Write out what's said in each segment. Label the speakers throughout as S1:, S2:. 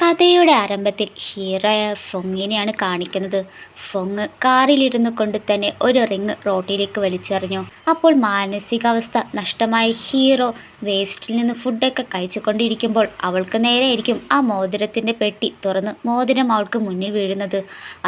S1: കഥയുടെ ആരംഭത്തിൽ ഹീറോയായ ഫൊങ്ങിനെയാണ് കാണിക്കുന്നത്. ഫൊങ് കാറിലിരുന്നു കൊണ്ട് തന്നെ ഒരു റിങ് റോട്ടിലേക്ക് വലിച്ചെറിഞ്ഞു. അപ്പോൾ മാനസികാവസ്ഥ നഷ്ടമായ ഹീറോ വേസ്റ്റിൽ നിന്ന് ഫുഡൊക്കെ കഴിച്ചുകൊണ്ടിരിക്കുമ്പോൾ അവൾക്ക് നേരെയായിരിക്കും ആ മോതിരത്തിൻ്റെ പെട്ടി തുറന്ന് മോതിരം അവൾക്ക് മുന്നിൽ വീഴുന്നത്.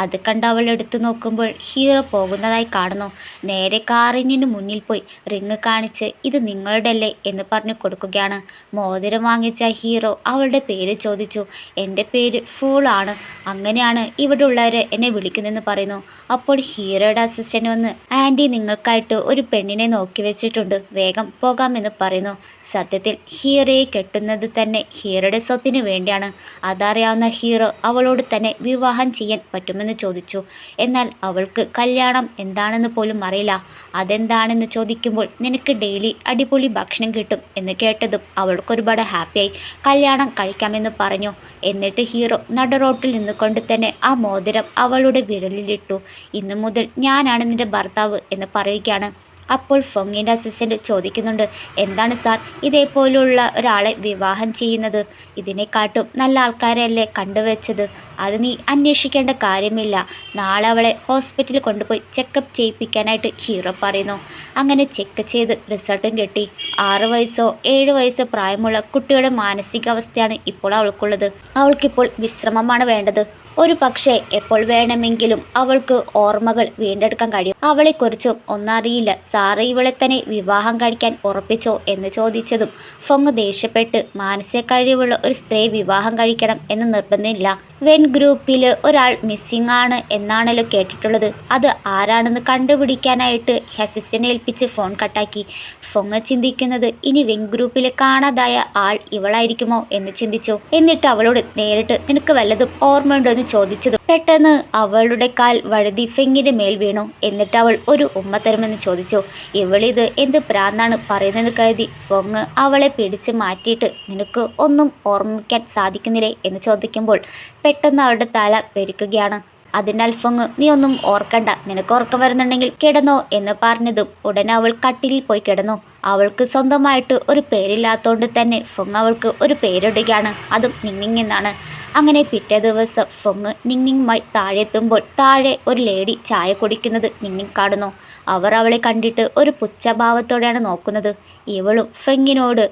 S1: അത് കണ്ട് അവൾ എടുത്തു നോക്കുമ്പോൾ ഹീറോ പോകുന്നതായി കാണുന്നു. നേരെ കാറിന് മുന്നിൽ പോയി റിങ് കാണിച്ച് ഇത് നിങ്ങളുടെ അല്ലേ എന്ന് പറഞ്ഞു കൊടുക്കുകയാണ്. മോതിരം വാങ്ങിച്ച ഹീറോ അവളുടെ പേര് ചോദിച്ചു. എൻ്റെ പേര് ഫൂളാണ്, അങ്ങനെയാണ് ഇവിടെ ഉള്ളവർ എന്നെ വിളിക്കുന്നതെന്ന് പറയുന്നു. അപ്പോൾ ഹീറോയുടെ അസിസ്റ്റൻ്റ് വന്ന് ആൻറ്റി നിങ്ങൾക്കായിട്ട് ഒരു പെണ്ണിനെ നോക്കി വെച്ചിട്ടുണ്ട്, വേഗം പോകാമെന്ന് പറയുന്നു. സത്യത്തിൽ ഹീറോയെ കെട്ടുന്നത് തന്നെ ഹീറോയുടെ സ്വത്തിന് വേണ്ടിയാണ്. അതറിയാവുന്ന ഹീറോ അവളോട് തന്നെ വിവാഹം ചെയ്യാൻ പറ്റുമെന്ന് ചോദിച്ചു. എന്നാൽ അവൾക്ക് കല്യാണം എന്താണെന്ന് പോലും അറിയില്ല. അതെന്താണെന്ന് ചോദിക്കുമ്പോൾ നിനക്ക് ഡെയിലി അടിപൊളി ഭക്ഷണം കിട്ടും എന്ന് കേട്ടതും അവൾക്കൊരുപാട് ഹാപ്പിയായി. കല്യാണം കഴിക്കാമെന്ന് പറഞ്ഞു. എന്നിട്ട് ഹീറോ നടുറോട്ടിൽ നിന്നുകൊണ്ട് തന്നെ ആ മോതിരം അവളുടെ വിരലിലിട്ടു. ഇന്നു മുതൽ ഞാനാണ് നിന്റെ ഭർത്താവ് എന്ന് പറയുകയാണ്. അപ്പോൾ ഫൊങ്ങിൻ്റെ അസിസ്റ്റൻ്റ് ചോദിക്കുന്നുണ്ട്, എന്താണ് സാർ ഇതേപോലുള്ള ഒരാളെ വിവാഹം ചെയ്യുന്നത്? ഇതിനെക്കാട്ടും നല്ല ആൾക്കാരെയല്ലേ കണ്ടുവച്ചത്, അത് നീ അന്വേഷിക്കേണ്ട കാര്യമില്ല. നാളെ അവളെ ഹോസ്പിറ്റലിൽ കൊണ്ടുപോയി ചെക്കപ്പ് ചെയ്യിപ്പിക്കാനായിട്ട് ഹീറോ പറയുന്നു. അങ്ങനെ ചെക്ക് ചെയ്ത് റിസൾട്ടും കിട്ടി. 6 വയസ്സോ 7 വയസ്സോ പ്രായമുള്ള കുട്ടിയുടെ മാനസികാവസ്ഥയാണ് ഇപ്പോൾ അവൾക്കുള്ളത്. അവൾക്കിപ്പോൾ വിശ്രമമാണ് വേണ്ടത്. ഒരു പക്ഷേ എപ്പോൾ വേണമെങ്കിലും അവൾക്ക് ഓർമ്മകൾ വീണ്ടെടുക്കാൻ കഴിയും. അവളെക്കുറിച്ചും ഒന്നറിയില്ല. സാറ് ഇവളെ തന്നെ വിവാഹം കഴിക്കാൻ ഉറപ്പിച്ചോ എന്ന് ചോദിച്ചതും ഫൊങ് ദേഷ്യപ്പെട്ട് മാനസിക കഴിവുള്ള ഒരു സ്ത്രീ വിവാഹം കഴിക്കണം എന്ന് നിർബന്ധമില്ല. വെൻ ഗ്രൂപ്പിൽ ഒരാൾ മിസ്സിംഗ് ആണ് എന്നാണല്ലോ കേട്ടിട്ടുള്ളത്. അത് ആരാണെന്ന് കണ്ടുപിടിക്കാനായിട്ട് അസിസ്റ്റൻ്റ് ഏൽപ്പിച്ച് ഫോൺ കട്ടാക്കി. ഫൊങ് ചിന്തിക്കുന്നത് ഇനി വെൻ ഗ്രൂപ്പിൽ കാണാതായ ആൾ ഇവളായിരിക്കുമോ എന്ന് ചിന്തിച്ചു. എന്നിട്ട് അവളോട് നേരിട്ട് നിനക്ക് വല്ലതും ഓർമ്മയുണ്ടോ എന്ന് ചോദിച്ചതും പെട്ടെന്ന് അവളുടെ കാൽ വഴുതി ഫെങ്ങിന്റെ മേൽ വീണു. എന്നിട്ട് അവൾ ഒരു ഉമ്മ തരുമെന്ന് ചോദിച്ചു. ഇവളിത് എന്ത് പ്രാന്താണ് പറയുന്നതെന്ന് കരുതി ഫൊങ് അവളെ പിടിച്ച് മാറ്റിയിട്ട് നിനക്ക് ഒന്നും ഓർമ്മിക്കാൻ സാധിക്കുന്നില്ലേ എന്ന് ചോദിക്കുമ്പോൾ പെട്ടെന്ന് അവളുടെ തല പെരിക്കുകയാണ്. അതിനാൽ ഫൊങ് നീ ഒന്നും ഓർക്കണ്ട, നിനക്ക് ഉറക്കം വരുന്നുണ്ടെങ്കിൽ കിടന്നോ എന്ന് പറഞ്ഞതും ഉടനെ അവൾ കട്ടിലിൽ പോയി കിടന്നു. അവൾക്ക് സ്വന്തമായിട്ട് ഒരു പേരില്ലാത്തതുകൊണ്ട് തന്നെ ഫൊങ് അവൾക്ക് ഒരു പേരിടുകയാണ്, അതും നിങ്ങിങ് എന്നാണ്. അങ്ങനെ പിറ്റേ ദിവസം ഫൊങ് നിങ്ങിങ്ങുമായി താഴെ എത്തുമ്പോൾ താഴെ ഒരു ലേഡി ചായ കുടിക്കുന്നത് നിങ്ങിങ് കാണുന്നു. അവർ അവളെ കണ്ടിട്ട് ഒരു പുച്ഛഭാവത്തോടെയാണ് നോക്കുന്നത്. ഇവളും ഫെങ്ങിനോട്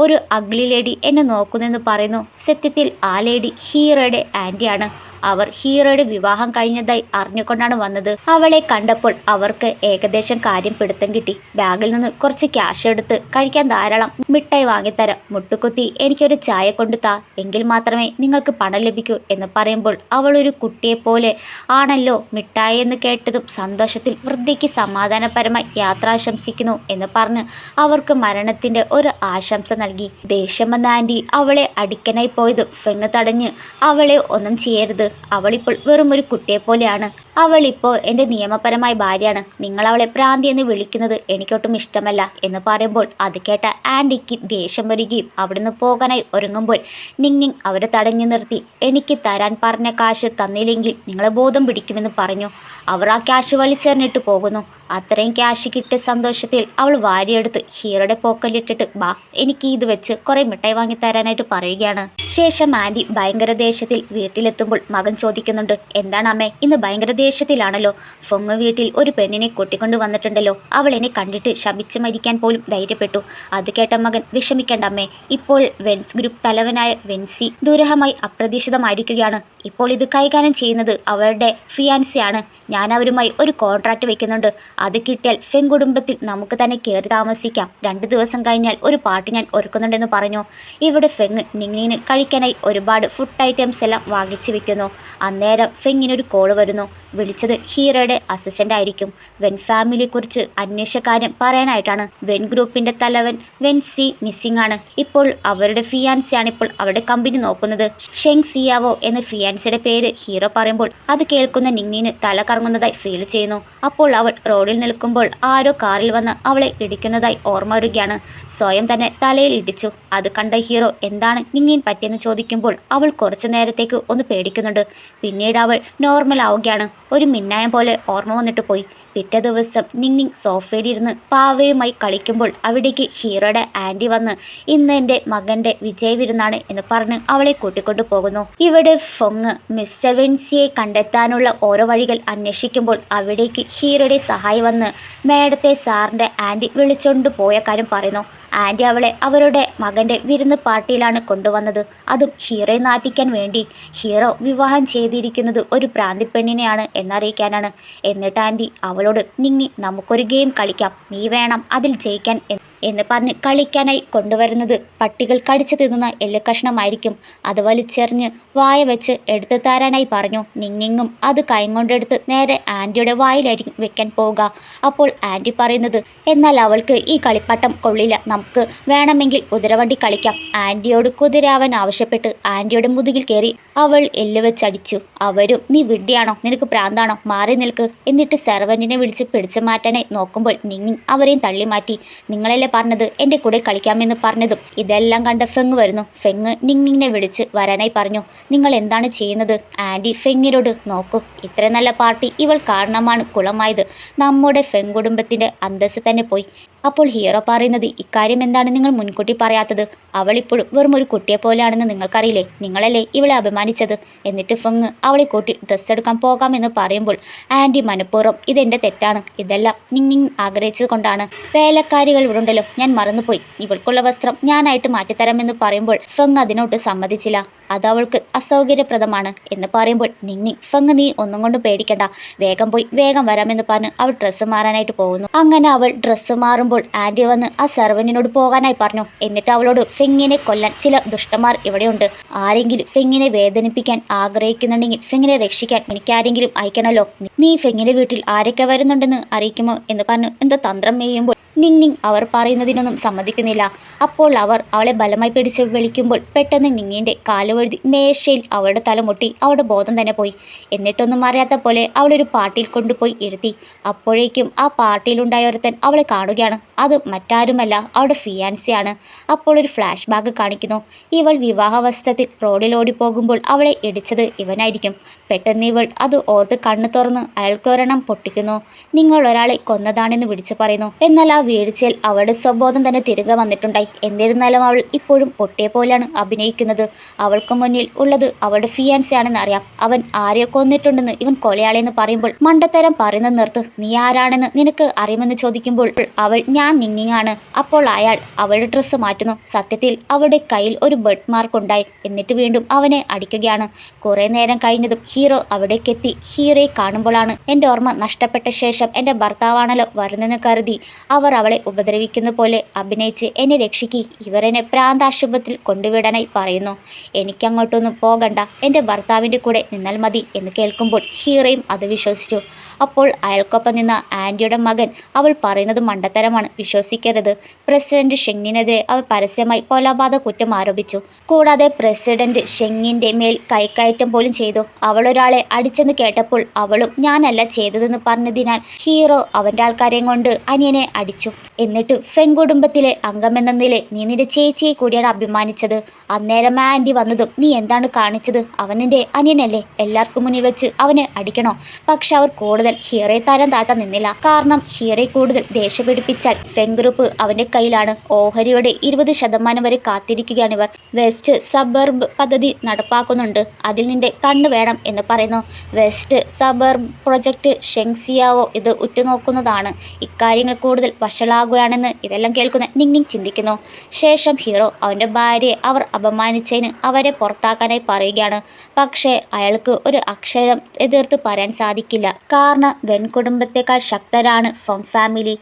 S1: ഒരു അഗ്ലി ലേഡി എന്നെ നോക്കുന്നെന്ന് പറയുന്നു. സത്യത്തിൽ ആ ലേഡി ഹീറോയുടെ ആൻറ്റിയാണ്. അവർ ഹീറോയുടെ വിവാഹം കഴിഞ്ഞതായി അറിഞ്ഞുകൊണ്ടാണ് വന്നത്. അവളെ കണ്ടപ്പോൾ അവർക്ക് ഏകദേശം കാര്യം പിടുത്തം കിട്ടി. ബാഗിൽ നിന്ന് കുറച്ച് ക്യാഷ് എടുത്ത് കഴിക്കാൻ ധാരാളം മിഠായി വാങ്ങിത്തരാം, മുട്ടുകുത്തി എനിക്കൊരു ചായ കൊണ്ടു താ, എങ്കിൽ മാത്രമേ നിങ്ങൾക്ക് പണം ലഭിക്കൂ എന്ന് പറയുമ്പോൾ അവൾ ഒരു കുട്ടിയെപ്പോലെ ആണല്ലോ. മിഠായി എന്ന് കേട്ടതും സന്തോഷത്തിൽ വൃദ്ധയ്ക്ക് സമാധാനപരമായി യാത്ര ആശംസിക്കുന്നു എന്ന് പറഞ്ഞ് അവർക്ക് മരണത്തിൻ്റെ ഒരു ആശംസ നൽകി. ദേഷ്യം വന്ന ആൻറ്റി അവളെ അടിക്കാനായി പോയതും ഫെങ് തടഞ്ഞ് അവളെ ഒന്നും ചെയ്യരുത്, അവളിപ്പോൾ വെറും ഒരു കുട്ടിയെപ്പോലെയാണ്, അവളിപ്പോൾ എൻ്റെ നിയമപരമായ ഭാര്യയാണ്, നിങ്ങൾ അവളെ പ്രാന്തി എന്ന് വിളിക്കുന്നത് എനിക്കൊട്ടും ഇഷ്ടമല്ല എന്ന് പറയുമ്പോൾ അത് കേട്ട ആൻറ്റിക്ക് ദേഷ്യം വരികയും അവിടുന്ന് പോകാനായി ഒരുങ്ങുമ്പോൾ നിങ്ങിങ് അവരെ തടഞ്ഞു നിർത്തി. എനിക്ക് തരാൻ പറഞ്ഞ കാശ് തന്നില്ലെങ്കിൽ നിങ്ങളെ ബോധം പിടിക്കുമെന്ന് പറഞ്ഞു. അവർ ആ ക്യാഷ് വലിച്ചെറിഞ്ഞിട്ട് പോകുന്നു. അത്രയും ക്യാഷ് കിട്ടിയ സന്തോഷത്തിൽ അവൾ വാരിയെടുത്ത് ഹീറോയുടെ പോക്കലിട്ടിട്ട് ബാ എനിക്ക് ഇത് വെച്ച് കുറേ മിഠായി വാങ്ങി തരാനായിട്ട് പറയുകയാണ്. ശേഷം ആൻറ്റി ഭയങ്കര ദേഷ്യത്തിൽ വീട്ടിലെത്തുമ്പോൾ മകൻ ചോദിക്കുന്നുണ്ട്, എന്താണ് അമ്മേ ഇന്ന് ഭയങ്കര ദേഷ്യത്തിലാണല്ലോ? ഫൊങ് വീട്ടിൽ ഒരു പെണ്ണിനെ കൂട്ടിക്കൊണ്ട് വന്നിട്ടുണ്ടല്ലോ, അവൾ എന്നെ കണ്ടിട്ട് ശപിച്ച് മരിക്കാൻ പോലും ധൈര്യപ്പെട്ടു. അത് കേട്ട മകൻ, വിഷമിക്കേണ്ട അമ്മേ, ഇപ്പോൾ വെൻസ് ഗ്രൂപ്പ് തലവനായ വെൻസി ദുരൂഹമായി അപ്രതീക്ഷിതമായിരിക്കുകയാണ്. ഇപ്പോൾ ഇത് കൈകാര്യം ചെയ്യുന്നത് അവളുടെ ഫിയാൻസിയാണ്. ഞാൻ അവരുമായി ഒരു കോൺട്രാക്റ്റ് വെക്കുന്നുണ്ട്. അത് കിട്ടിയാൽ ഫെൻ കുടുംബത്തിൽ നമുക്ക് തന്നെ കയറി താമസിക്കാം. 2 ദിവസം കഴിഞ്ഞാൽ ഒരു പാർട്ടി ഞാൻ ഒരുക്കുന്നുണ്ടെന്ന് പറഞ്ഞു. ഇവിടെ ഫെങ് നിങ്ങിന് കഴിക്കാനായി ഒരുപാട് ഫുഡ് ഐറ്റംസ് എല്ലാം വാങ്ങിച്ചു വെക്കുന്നു. അന്നേരം ഫെങ്ങിനൊരു കോള് വരുന്നു. വിളിച്ചത് ഹീറോയുടെ അസിസ്റ്റൻ്റ് ആയിരിക്കും. വെൻ ഫാമിലിയെക്കുറിച്ച് അന്വേഷണ കാര്യം പറയാനായിട്ടാണ്. വെൻ ഗ്രൂപ്പിൻ്റെ തലവൻ വെൻസി മിസ്സിംഗ് ആണ്. ഇപ്പോൾ അവരുടെ ഫിയാൻസിയാണ് ഇപ്പോൾ അവരുടെ കമ്പനി നോക്കുന്നത്. ഷെങ് സിയാവോ എന്ന ഫിയാൻസിയുടെ പേര് ഹീറോ പറയുമ്പോൾ അത് കേൾക്കുന്ന നിങ്ങിന് തല കറങ്ങുന്നതായി ഫീൽ ചെയ്യുന്നു. അപ്പോൾ അവൾ റോഡിൽ നിൽക്കുമ്പോൾ ആരോ കാറിൽ വന്ന് അവളെ ഇടിക്കുന്നതായി ഓർമ്മ വരികയാണ്. സ്വയം തന്നെ തലയിൽ ഇടിച്ചു. അത് കണ്ട ഹീറോ എന്താണ് നിങ്ങിൻ പറ്റിയെന്ന് ചോദിക്കുമ്പോൾ അവൾ കുറച്ചു നേരത്തേക്ക് ഒന്ന് പേടിക്കുന്നുണ്ട്. പിന്നീട് അവൾ നോർമൽ ആവുകയാണ്. ഒരു മിന്നായം പോലെ ഓർമ്മ വന്നിട്ട് പോയി. പിറ്റേ ദിവസം നിങ് സോഫയിലിരുന്ന് പാവയുമായി കളിക്കുമ്പോൾ അവിടേക്ക് ഹീറോയുടെ ആൻറ്റി വന്ന് ഇന്ന് എൻ്റെ മകൻ്റെ വിജയ വിരുന്നാണ് എന്ന് പറഞ്ഞ് അവളെ കൂട്ടിക്കൊണ്ടു പോകുന്നു. ഇവിടെ ഫൊങ് മിസ്റ്റർ വെൻസിയെ കണ്ടെത്താനുള്ള ഓരോ വഴികൾ അന്വേഷിക്കുമ്പോൾ അവിടേക്ക് ഹീറോയുടെ സഹായി വന്ന് മേഡത്തെ സാറിൻ്റെ ആൻറ്റി വിളിച്ചുകൊണ്ട് പോയ കാര്യം പറയുന്നു. ആൻറ്റി അവളെ അവരുടെ മകൻ്റെ വിരുന്ന് പാർട്ടിയിലാണ് കൊണ്ടുവന്നത്, അതും ഹീറോയെ നാട്ടിക്കാൻ വേണ്ടി. ഹീറോ വിവാഹം ചെയ്തിരിക്കുന്നത് ഒരു പ്രാന്തിപ്പെണ്ണിനെയാണ് എന്നറിയിക്കാനാണ്. എന്നിട്ട് ആൻറ്റി അവളോട് നിങ്ങി നമുക്കൊരു ഗെയിം കളിക്കാം, നീ വേണം അതിൽ ജയിക്കാൻ എന്ന് പറഞ്ഞ് കളിക്കാനായി കൊണ്ടുവരുന്നത് പട്ടികൾ കടിച്ചു തിന്നുന്ന എല്ല് കഷ്ണമായിരിക്കും. അത് വലിച്ചെറിഞ്ഞ് വായ വെച്ച് എടുത്തു തരാനായി പറഞ്ഞു. നിങ്ങിങ്ങും അത് കൈകൊണ്ടെടുത്ത് നേരെ ആൻറ്റിയുടെ വായിലായിരിക്കും വെക്കാൻ പോവുക. അപ്പോൾ ആൻറ്റി പറയുന്നത് എന്നാൽ അവൾക്ക് ഈ കളിപ്പാട്ടം കൊള്ളില്ല, നമുക്ക് വേണമെങ്കിൽ കുതിരവണ്ടി കളിക്കാം. ആൻറ്റിയോട് കുതിരാവാൻ ആവശ്യപ്പെട്ട് ആൻറ്റിയുടെ മുതുകിൽ കയറി അവൾ എല്ല് വെച്ചടിച്ചു. അവരും നീ വിഡ്ഢിയാണോ, നിനക്ക് പ്രാന്താണോ, മാറി നിൽക്ക്. എന്നിട്ട് സെർവൻറ്റിനെ വിളിച്ച് പിടിച്ചു മാറ്റാനായി നോക്കുമ്പോൾ നിങ്ങിങ് അവരെയും തള്ളി മാറ്റി. നിങ്ങളെല്ലാം പറഞ്ഞത് എൻ്റെ കൂടെ കളിക്കാമെന്ന് പറഞ്ഞതും ഇതെല്ലാം കണ്ട ഫെങ് വരുന്നു. ഫെങ് നിങ്ങിനെ വിളിച്ച് വരാനായി പറഞ്ഞു. നിങ്ങൾ എന്താണ് ചെയ്യുന്നത്? ആൻറ്റി ഫെങ്ങിനോട് നോക്കൂ, ഇത്ര നല്ല പാർട്ടി ഇവൾ കാരണമാണ് കുളമായത്, നമ്മുടെ ഫെങ് കുടുംബത്തിൻ്റെ അന്തസ്സ് തന്നെ പോയി. അപ്പോൾ ഹീറോ പറയുന്നത് ഇക്കാര്യം എന്താണ് നിങ്ങൾ മുൻകൂട്ടി പറയാത്തത്? അവൾ ഇപ്പോഴും വെറും ഒരു കുട്ടിയെ പോലെയാണെന്ന് നിങ്ങൾക്കറിയില്ലേ, നിങ്ങളല്ലേ ഇവളെ അപമാനിച്ചത്. എന്നിട്ട് ഫെങ് അവളെ കൂട്ടി ഡ്രസ്സ് എടുക്കാൻ പോകാമെന്ന് പറയുമ്പോൾ ആൻറ്റി മനഃപൂർവ്വം ഇതെൻ്റെ തെറ്റാണ്, ഇതെല്ലാം നിങ്ങിങ് ആഗ്രഹിച്ചത് കൊണ്ടാണ്. വേലക്കാരികൾ ഇവിടെ ഉണ്ടല്ലോ, ഞാൻ മറന്നുപോയി, ഇവൾക്കുള്ള വസ്ത്രം ഞാനായിട്ട് മാറ്റിത്തരാമെന്ന് പറയുമ്പോൾ ഫെങ് അതിനോട്ട് സമ്മതിച്ചില്ല. അത് അവൾക്ക് അസൗകര്യപ്രദമാണ് എന്ന് പറയുമ്പോൾ നിങ്ങിങ് ഫെങ് നീ ഒന്നും കൊണ്ടും പേടിക്കണ്ട, വേഗം പോയി വേഗം വരാമെന്ന് പറഞ്ഞ് അവൾ ഡ്രസ്സ് മാറാനായിട്ട് പോകുന്നു. അങ്ങനെ അവൾ ഡ്രസ്സ് മാറുമ്പോൾ ആൻറ്റി വന്ന് ആ സെർവന്റിനോട് പോകാനായി പറഞ്ഞു. എന്നിട്ട് അവളോട് ഫെങ്ങിനെ കൊല്ലാൻ ചില ദുഷ്ടന്മാർ ഇവിടെയുണ്ട്, ആരെങ്കിലും ഫെങ്ങിനെ വേദനിപ്പിക്കാൻ ആഗ്രഹിക്കുന്നുണ്ടെങ്കിൽ ഫെങ്ങിനെ രക്ഷിക്കാൻ എനിക്കാരെങ്കിലും അയക്കണമല്ലോ, നീ ഫെങ്ങിന്റെ വീട്ടിൽ ആരൊക്കെ വരുന്നുണ്ടെന്ന് അറിയിക്കുമോ എന്ന് പറഞ്ഞു എന്തോ തന്ത്രം മേയുമ്പോൾ നിങ് അവർ പറയുന്നതിനൊന്നും സമ്മതിക്കുന്നില്ല. അപ്പോൾ അവർ അവളെ ബലമായി പിടിച്ച് വിളിക്കുമ്പോൾ പെട്ടെന്ന് നിങ്ങിൻ്റെ കാലുവഴുതി മേശയിൽ അവളുടെ തല മുട്ടി അവളുടെ ബോധം തന്നെ പോയി. എന്നിട്ടൊന്നും അറിയാത്ത പോലെ അവളൊരു പാർട്ടിയിൽ കൊണ്ടുപോയി ഇരുത്തി. അപ്പോഴേക്കും ആ പാർട്ടിയിലുണ്ടായ ഒരുത്തൻ അവളെ കാണുകയാണ്. അത് മറ്റാരുമല്ല അവളുടെ ഫിയാൻസിയാണ്. അപ്പോൾ ഒരു ഫ്ലാഷ് ബാക്ക് കാണിക്കുന്നു. ഇവൾ വിവാഹവസ്ത്രത്തിൽ റോഡിലോടി പോകുമ്പോൾ അവളെ ഇടിച്ചത് ഇവനായിരിക്കും. പെട്ടെന്ന് ഇവൾ അത് ഓർത്ത് കണ്ണു തുറന്ന് അയാൾക്കൊരെണ്ണം പൊട്ടിക്കുന്നു. നിങ്ങൾ ഒരാളെ കൊന്നതാണെന്ന് വിളിച്ചു പറയുന്നു. എന്നാൽ ആ വീഴ്ചയിൽ അവളുടെ സ്വബോധം തന്നെ തിരികെ വന്നിട്ടുണ്ടായി. എന്നിരുന്നാലും അവൾ ഇപ്പോഴും പൊട്ടിയെ പോലെയാണ് അഭിനയിക്കുന്നത്. അവൾക്ക് മുന്നിൽ ഉള്ളത് അവളുടെ ഫിയാൻസി ആണെന്ന് അറിയാം. അവൻ ആരെയോ കൊന്നിട്ടുണ്ടെന്ന് ഇവൻ കൊലയാളിയെന്ന് പറയുമ്പോൾ മണ്ടത്തരം പറയുന്നത് നിർത്ത്, നീ ആരാണെന്ന് നിനക്ക് അറിയുമെന്ന് ചോദിക്കുമ്പോൾ അവൾ ഞാൻ നിങ്ങിങ്ങാണ്. അപ്പോൾ അയാൾ അവളുടെ ഡ്രസ്സ് മാറ്റുന്നു. സത്യത്തിൽ അവളുടെ കയ്യിൽ ഒരു ബർഡ് മാർക്ക് ഉണ്ടായി. എന്നിട്ട് വീണ്ടും അവനെ അടിക്കുകയാണ്. കുറെ നേരം കഴിഞ്ഞതും ഹീറോ അവിടേക്കെത്തി. ഹീറോയെ കാണുമ്പോഴാണ് എൻ്റെ ഓർമ്മ നഷ്ടപ്പെട്ട ശേഷം എൻ്റെ ഭർത്താവാണല്ലോ വരുന്നെന്ന് കരുതി അവർ അവളെ ഉപദ്രവിക്കുന്ന പോലെ അഭിനയിച്ച് എന്നെ രക്ഷിക്കി, ഇവരെന്നെ പ്രാന്താശുപത്രിയിൽ കൊണ്ടുവിടാനായി പറയുന്നു. എനിക്കങ്ങോട്ടൊന്നും പോകണ്ട, എൻ്റെ ഭർത്താവിൻ്റെ കൂടെ നിന്നാൽ മതി എന്ന് കേൾക്കുമ്പോൾ ഹീറോയും അത് വിശ്വസിച്ചു. അപ്പോൾ അയാൾക്കൊപ്പം നിന്ന ആൻറ്റിയുടെ മകൻ അവൾ പറയുന്നത് മണ്ടത്തരമാണ്, വിശ്വസിക്കരുത്. പ്രസിഡന്റ് ഷെങ്ങിനെതിരെ അവൾ പരസ്യമായി കൊലപാതക കുറ്റം ആരോപിച്ചു. കൂടാതെ പ്രസിഡന്റ് ഷെങ്ങിൻ്റെ മേൽ കൈക്കയറ്റം പോലും ചെയ്തു. അവൾ ഒരാളെ അടിച്ചെന്ന് കേട്ടപ്പോൾ അവളും ഞാനല്ല ചെയ്തതെന്ന് പറഞ്ഞതിനാൽ ഹീറോ അവൻ്റെ ആൾക്കാരെയും കൊണ്ട് അനിയനെ അടിച്ചു. എന്നിട്ട് ഫെങ് കുടുംബത്തിലെ അംഗമെന്ന നിലയിൽ നീ നിന്റെ ചേച്ചിയെ കൂടിയാണ് അഭിമാനിച്ചത്. അന്നേരം ആൻറ്റി വന്നതും നീ എന്താണ് കാണിച്ചത്? അവൻ നിന്റെ അനിയനല്ലേ, എല്ലാവർക്കും മുന്നിൽ വെച്ച് അവനെ അടിക്കണോ? പക്ഷെ അവർ കൂടുതൽ ഹീറോയെ തരം താഴ്ത്താൻ നിന്നില്ല. കാരണം ഹീറോയെ കൂടുതൽ ദേഷ്യം പിടിപ്പിച്ചാൽ ഫെങ് ഗ്രൂപ്പ് അവന്റെ കയ്യിലാണ്. ഓഹരിയുടെ 20% വരെ കാത്തിരിക്കുകയാണിവർ. വെസ്റ്റ് സബർബ് പദ്ധതി നടപ്പാക്കുന്നുണ്ട്, അതിൽ നിന്റെ കണ്ണ് വേണം എന്ന് പറയുന്നു. വെസ്റ്റ് സബർബ് പ്രൊജക്ട് ഷെങ്സിയാവോ ഇത് ഉറ്റുനോക്കുന്നതാണ്. ഇക്കാര്യങ്ങൾ കൂടുതൽ വഷളാകുകയാണെന്ന് ഇതെല്ലാം കേൾക്കുന്ന നിങ് ചിന്തിക്കുന്നു. ശേഷം ഹീറോ അവൻ്റെ ഭാര്യയെ അവർ അപമാനിച്ചതിന് അവരെ പുറത്താക്കാനായി പറയുകയാണ്. പക്ഷേ അയാൾക്ക് ഒരു അക്ഷരം എതിർത്ത് പറയാൻ സാധിക്കില്ല. കാരണം വെൻ കുടുംബത്തെക്കാൾ ശക്തരാണ് ഫൊങ് ഫാമിലി.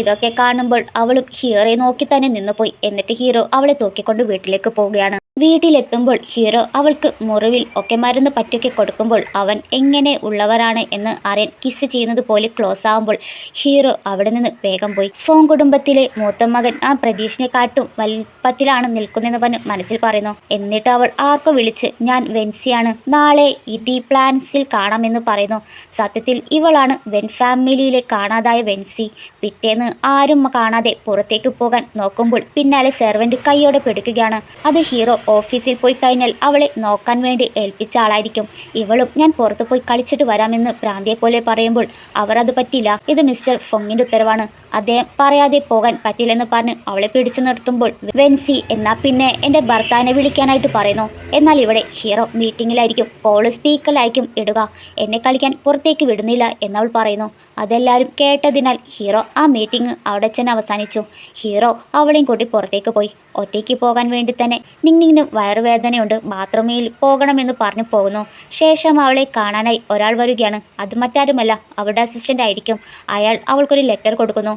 S1: ഇതൊക്കെ കാണുമ്പോൾ അവളും ഹീറോയെ നോക്കി തന്നെ നിന്നുപോയി. എന്നിട്ട് ഹീറോ അവളെ തൂക്കിക്കൊണ്ട് വീട്ടിലേക്ക് പോവുകയാണ്. വീട്ടിലെത്തുമ്പോൾ ഹീറോ അവൾക്ക് മുറിവിൽ ഒക്കെ മരുന്ന് പറ്റൊക്കെ കൊടുക്കുമ്പോൾ അവൻ എങ്ങനെ ഉള്ളവരാണ് എന്ന് അറിയാൻ കിസ് ചെയ്യുന്നത് പോലെ ക്ലോസ് ആകുമ്പോൾ ഹീറോ അവിടെ നിന്ന് വേഗം പോയി. ഫൊങ് കുടുംബത്തിലെ മൂത്ത മകൻ ആ പ്രതീക്ഷിനെക്കാട്ടും വലിപ്പത്തിലാണ് നിൽക്കുന്നതെന്ന് പറഞ്ഞ് മനസ്സിൽ പറയുന്നു. എന്നിട്ട് അവൾ ആർക്കോ വിളിച്ച് ഞാൻ വെൻസിയാണ്, നാളെ ഇതി പ്ലാൻസിൽ കാണാമെന്ന് പറയുന്നു. സത്യത്തിൽ ഇവളാണ് വെൻ ഫാമിലിയിലെ കാണാതായ വെൻസി. പിറ്റേന്ന് ആരും കാണാതെ പുറത്തേക്ക് പോകാൻ നോക്കുമ്പോൾ പിന്നാലെ സെർവന്റ് കൈയോടെ പിടിക്കുകയാണ്. അത് ഹീറോ ഓഫീസിൽ പോയി കഴിഞ്ഞാൽ അവളെ നോക്കാൻ വേണ്ടി ഏൽപ്പിച്ച ആളായിരിക്കും. ഇവളും ഞാൻ പുറത്തു പോയി കളിച്ചിട്ട് വരാമെന്ന് ഭ്രാന്തിയെ പോലെ പറയുമ്പോൾ അവർ അത് പറ്റില്ല, ഇത് മിസ്റ്റർ ഫൊങ്ങിന്റെ ഉത്തരവാണ്, അദ്ദേഹം പറയാതെ പോകാൻ പറ്റില്ലെന്ന് പറഞ്ഞ് അവളെ പിടിച്ചു നിർത്തുമ്പോൾ വെൻസി എന്നാ പിന്നെ എൻ്റെ ഭർത്താവിനെ വിളിക്കാനായിട്ട് പറയുന്നു. എന്നാൽ ഇവിടെ ഹീറോ മീറ്റിങ്ങിലായിരിക്കും, കോള് സ്പീക്കറിലായിരിക്കും ഇടുക. എന്നെ കളിക്കാൻ പുറത്തേക്ക് വിടുന്നില്ല എന്നവൾ പറയുന്നു. അതെല്ലാവരും കേട്ടതിനാൽ ഹീറോ ആ മീറ്റിംഗ് അവിടെ ചെന്ന് അവസാനിച്ചു. ഹീറോ അവളെയും കൂട്ടി പുറത്തേക്ക് പോയി. ഒറ്റയ്ക്ക് പോകാൻ വേണ്ടി തന്നെ നിങ്ങിനും വയറുവേദനയുണ്ട്, ബാത്റൂമിൽ പോകണമെന്ന് പറഞ്ഞു പോകുന്നു. ശേഷം അവളെ കാണാനായി ഒരാൾ വരികയാണ്. അത് മറ്റാരുമല്ല, അവളുടെ അസിസ്റ്റന്റ് ആയിരിക്കും. അയാൾ അവൾക്കൊരു ലെറ്റർ കൊടുക്കുന്നു.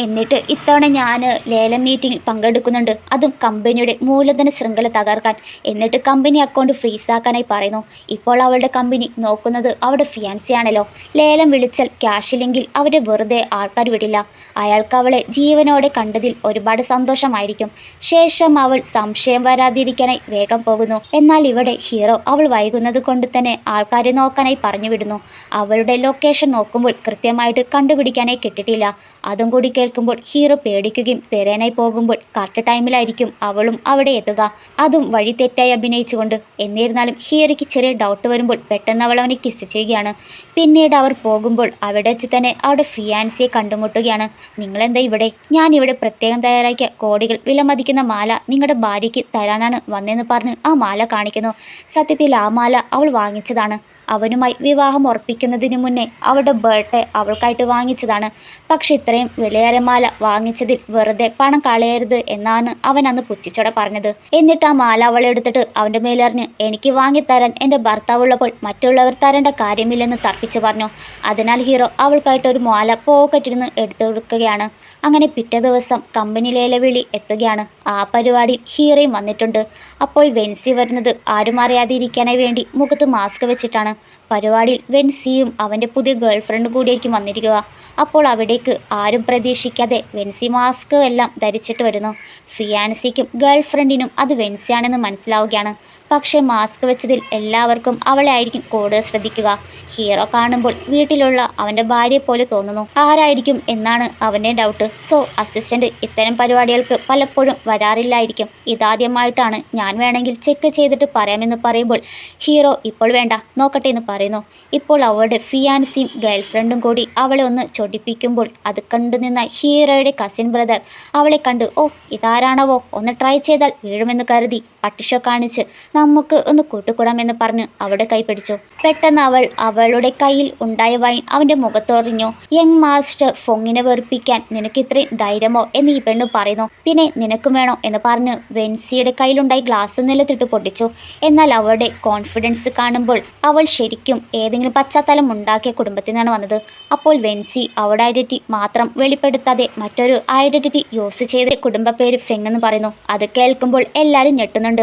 S1: എന്നിട്ട് ഇത്തവണ ഞാൻ ലേലം മീറ്റിംഗിൽ പങ്കെടുക്കുന്നുണ്ട്, അതും കമ്പനിയുടെ മൂലധന ശൃംഖല തകർക്കാൻ, എന്നിട്ട് കമ്പനി അക്കൗണ്ട് ഫ്രീസാക്കാനായി പറയുന്നു. ഇപ്പോൾ അവളുടെ കമ്പനി നോക്കുന്നത് അവളുടെ ഫിയാൻസിയാണല്ലോ. ലേലം വിളിച്ചാൽ ക്യാഷ് ഇല്ലെങ്കിൽ അവരെ വെറുതെ ആൾക്കാർ വിടില്ല. അയാൾക്ക് അവളെ ജീവനോടെ കണ്ടതിൽ ഒരുപാട് സന്തോഷമായിരിക്കും. ശേഷം അവൾ സംശയം വരാതിരിക്കാനായി വേഗം പോകുന്നു. എന്നാൽ ഇവിടെ ഹീറോ അവൾ വൈകുന്നത് കൊണ്ട് തന്നെ ആൾക്കാരെ നോക്കാനായി പറഞ്ഞു വിടുന്നു. അവളുടെ ലൊക്കേഷൻ നോക്കുമ്പോൾ കൃത്യമായിട്ട് കണ്ടുപിടിക്കാനായി കിട്ടിയിട്ടില്ല. അതും കൂടി കേൾക്കുമ്പോൾ ഹീറോ പേടിക്കുകയും തിരയാനായി പോകുമ്പോൾ കറക്റ്റ് ടൈമിലായിരിക്കും അവളും അവിടെ എത്തുക, അതും വഴി തെറ്റായി അഭിനയിച്ചുകൊണ്ട്. എന്നിരുന്നാലും ഹീറോയ്ക്ക് ചെറിയ ഡൗട്ട് വരുമ്പോൾ പെട്ടെന്ന് അവൾ അവനെ കിസ് ചെയ്യുകയാണ്. പിന്നീട് അവർ പോകുമ്പോൾ അവിടെ വെച്ച് തന്നെ അവിടെ ഫിയാൻസിയെ കണ്ടുമുട്ടുകയാണ്. നിങ്ങളെന്താ ഇവിടെ? ഞാനിവിടെ പ്രത്യേകം തയ്യാറാക്കിയ കോടികൾ വിലമതിക്കുന്ന മാല നിങ്ങളുടെ ഭാര്യയ്ക്ക് തരാനാണ് വന്നതെന്ന് പറഞ്ഞ് ആ മാല കാണിക്കുന്നു. സത്യത്തിൽ ആ മാല അവൾ വാങ്ങിച്ചതാണ്. അവനുമായി വിവാഹം ഉറപ്പിക്കുന്നതിന് മുന്നേ അവളുടെ ബർത്ത്ഡേ അവൾക്കായിട്ട് വാങ്ങിച്ചതാണ്. പക്ഷെ ഇത്രയും വിലയേറിയ മാല വാങ്ങിച്ചതിൽ വെറുതെ പണം കളയരുത് എന്നാണ് അവൻ അന്ന് പുച്ഛിച്ചോടെ പറഞ്ഞത്. എന്നിട്ട് ആ മാല അവളെടുത്തിട്ട് അവൻ്റെ മേലെറിഞ്ഞ് എനിക്ക് വാങ്ങിത്തരാൻ എൻ്റെ ഭർത്താവുള്ളപ്പോൾ മറ്റുള്ളവർ തരേണ്ട കാര്യമില്ലെന്ന് തർപ്പിച്ചു പറഞ്ഞു. അതിനാൽ ഹീറോ അവൾക്കായിട്ട് ഒരു മാല പോക്കറ്റിൽ നിന്ന് എടുത്തു കൊടുക്കുകയാണ്. അങ്ങനെ പിറ്റേ ദിവസം കമ്പനി ലേലവിളി എത്തുകയാണ്. ആ പരിപാടിയിൽ ഹീറോയും വന്നിട്ടുണ്ട്. അപ്പോൾ വെൻസി വരുന്നത് ആരും അറിയാതിരിക്കാനായി വേണ്ടി മുഖത്ത് മാസ്ക് വെച്ചിട്ടാണ്. പരിപാടിയിൽ വെൻസിയും അവൻ്റെ പുതിയ ഗേൾഫ്രണ്ട് കൂടിയായിരിക്കും വന്നിരിക്കുക. അപ്പോൾ അവിടേക്ക് ആരും പ്രതീക്ഷിക്കാതെ വെൻസി മാസ്ക് എല്ലാം ധരിച്ചിട്ട് വരുന്നു. ഫിയാൻസിക്കും ഗേൾഫ്രണ്ടിനും അത് വെൻസിയാണെന്ന് മനസ്സിലാവുകയാണ്. പക്ഷേ മാസ്ക് വെച്ചതിൽ എല്ലാവർക്കും അവളെ ആയിരിക്കും കൂടുതൽ ശ്രദ്ധിക്കുക. ഹീറോ കാണുമ്പോൾ വീട്ടിലുള്ള അവൻ്റെ ഭാര്യയെ പോലെ തോന്നുന്നു. ആരായിരിക്കും എന്നാണ് അവൻ്റെ ഡൗട്ട്. സോ അസിസ്റ്റന്റ് ഇത്തരം പരിപാടികൾക്ക് പലപ്പോഴും വരാറില്ലായിരിക്കും, ഇതാദ്യമായിട്ടാണ്, ഞാൻ വേണമെങ്കിൽ ചെക്ക് ചെയ്തിട്ട് പറയാമെന്ന് പറയുമ്പോൾ ഹീറോ ഇപ്പോൾ വേണ്ട, നോക്കട്ടെ എന്ന് പറയുന്നു. ഇപ്പോൾ അവളുടെ ഫിയാൻസിയും ഗേൾഫ്രണ്ടും കൂടി അവളെ ഒന്ന് ചൊടിപ്പിക്കുമ്പോൾ അത് കണ്ടു നിന്ന ഹീറോയുടെ കസിൻ ബ്രദർ അവളെ കണ്ട് ഓ ഇതാരാണവോ, ഒന്ന് ട്രൈ ചെയ്താൽ വീഴുമെന്ന് കരുതി പട്ടിഷോ കാണിച്ച് നമുക്ക് ഒന്ന് കൂട്ടുകൂടാമെന്ന് പറഞ്ഞ് അവളുടെ കൈ പിടിച്ചു. പെട്ടെന്ന് അവളുടെ കയ്യിൽ ഉണ്ടായ വൈൻ അവൻ്റെ മുഖത്തൊറിഞ്ഞു. യങ് മാസ്റ്റർ ഫൊങ്ങിനെ വെറുപ്പിക്കാൻ നിനക്ക് ഇത്രയും ധൈര്യമോ എന്ന് ഈ പെണ്ണ് പറയുന്നു. പിന്നെ നിനക്കും വേണോ എന്ന് പറഞ്ഞ് വെൻസിയുടെ കയ്യിലുണ്ടായി ഗ്ലാസ് നിലത്തിട്ട് പൊട്ടിച്ചു. എന്നാൽ അവളുടെ കോൺഫിഡൻസ് കാണുമ്പോൾ അവൾ ശരിക്കും ഏതെങ്കിലും പശ്ചാത്തലം ഉണ്ടാക്കിയ കുടുംബത്തിൽ നിന്നാണ് വന്നത്. അപ്പോൾ വെൻസി അവളുടെ ഐഡന്റിറ്റി മാത്രം വെളിപ്പെടുത്താതെ മറ്റൊരു ഐഡന്റിറ്റി യൂസ് ചെയ്ത് കുടുംബ പേര് ഫെങ് എന്ന് പറയുന്നു. അത് കേൾക്കുമ്പോൾ എല്ലാവരും ഞെട്ടുന്നുണ്ട്.